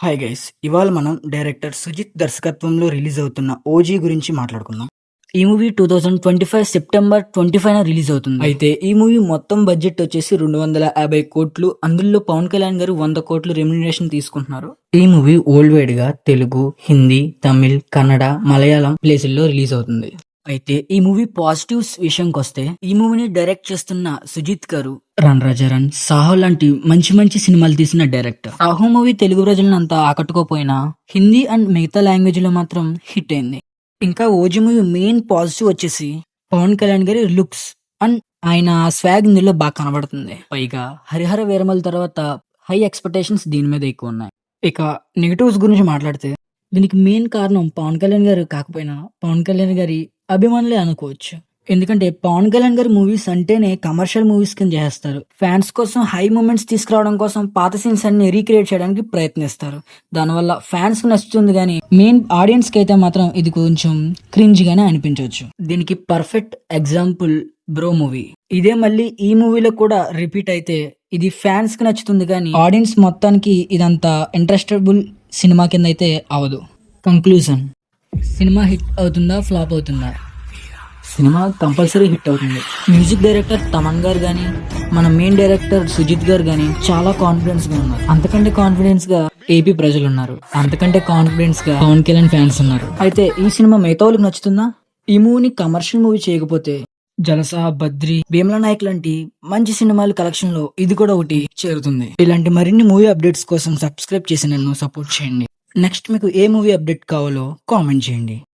Hi guys! ఇవాళ మనం director Sujith దర్శకత్వంలో రిలీజ్ అవుతున్న 'ఓజీ' గురించి మాట్లాడుకుందాం. ఈ మూవీ 2025 సెప్టెంబర్ 25న రిలీజ్ అవుతుంది. అయితే ఈ మూవీ మొత్తం బడ్జెట్ వచ్చేసి 250 కోట్లు. అందులో పవన్ కళ్యాణ్ గారు 100 కోట్లు రెమ్యునరేషన్ తీసుకుంటున్నారు. ఈ మూవీ వరల్డ్ వైడ్ గా తెలుగు, హిందీ, తమిళ్, కన్నడ, మలయాళం ప్లేసుల్లో రిలీజ్ అవుతుంది. అయితే ఈ మూవీ పాజిటివ్స్ విషయంకి వస్తే, ఈ మూవీని డైరెక్ట్ చేస్తున్న సుజిత్ గారు రన్ రాజా రన్, సాహో లాంటి మంచి మంచి సినిమాలు తీసిన డైరెక్టర్. సాహో మూవీ తెలుగు ప్రజలను అంతా ఆకట్టుకోపోయినా హిందీ అండ్ మిగతా లాంగ్వేజ్ లో మాత్రం హిట్ అయింది. ఇంకా ఓజీ మూవీ మెయిన్ పాజిటివ్ వచ్చేసి పవన్ కళ్యాణ్ గారి లుక్స్ అండ్ ఆయన స్వాగ్ ఇందులో బాగా కనబడుతుంది. పైగా హరిహర వీరమల తర్వాత హై ఎక్స్పెక్టేషన్స్ దీని మీద ఎక్కువ ఉన్నాయి. ఇక నెగటివ్స్ గురించి మాట్లాడితే, దీనికి మెయిన్ కారణం పవన్ కళ్యాణ్ గారు కాకపోయినా పవన్ కళ్యాణ్ గారి అభిమానులే అనుకోవచ్చు. ఎందుకంటే పవన్ కళ్యాణ్ గారి మూవీస్ అంటేనే కమర్షియల్ మూవీస్ కింద చేస్తారు. ఫ్యాన్స్ కోసం హై మూమెంట్స్ తీసుకురావడం కోసం పాత సీన్స్ అన్ని రీక్రియేట్ చేయడానికి ప్రయత్నిస్తారు. దానివల్ల ఫ్యాన్స్ కి నచ్చుతుంది, కానీ మెయిన్ ఆడియన్స్ కి అయితే మాత్రం ఇది కొంచెం క్రింజ్ గానే అనిపించవచ్చు. దీనికి పర్ఫెక్ట్ ఎగ్జాంపుల్ బ్రో మూవీ. ఇదే మళ్ళీ ఈ మూవీలో కూడా రిపీట్ అయితే ఇది ఫ్యాన్స్ కి నచ్చుతుంది, కానీ ఆడియన్స్ మొత్తానికి ఇదంతా ఇంట్రెస్టబుల్ సినిమా కింద అయితే అవదు. కంక్లూజన్: సినిమా హిట్ అవుతుందా, ఫ్లాప్ అవుతుందా? సినిమా కంపల్సరీ హిట్ అవుతుంది. మ్యూజిక్ డైరెక్టర్ తమన్ గారు కానీ, మన మెయిన్ డైరెక్టర్ సుజిత్ గారు కానీ చాలా కాన్ఫిడెన్స్ గా ఉన్నారు. అంతకంటే కాన్ఫిడెన్స్ గా ఏపీ ప్రజలు ఉన్నారు. అంతకంటే కాన్ఫిడెన్స్ గా పవన్ కళ్యాణ్ ఫ్యాన్స్ ఉన్నారు. అయితే ఈ సినిమా మిగతా వాళ్ళకి నచ్చుతుందా? ఈ మూవీని కమర్షియల్ మూవీ చేయకపోతే జలసా, బద్రి, భీమ్లా నాయక్ లాంటి మంచి సినిమాల కలెక్షన్ లో ఇది కూడా ఒకటి చేరుతుంది. ఇలాంటి మరిన్ని మూవీ అప్డేట్స్ కోసం సబ్స్క్రైబ్ చేసి నన్ను సపోర్ట్ చేయండి. నెక్స్ట్ మీకు ఏ మూవీ అప్డేట్ కావాలో కామెంట్ చేయండి.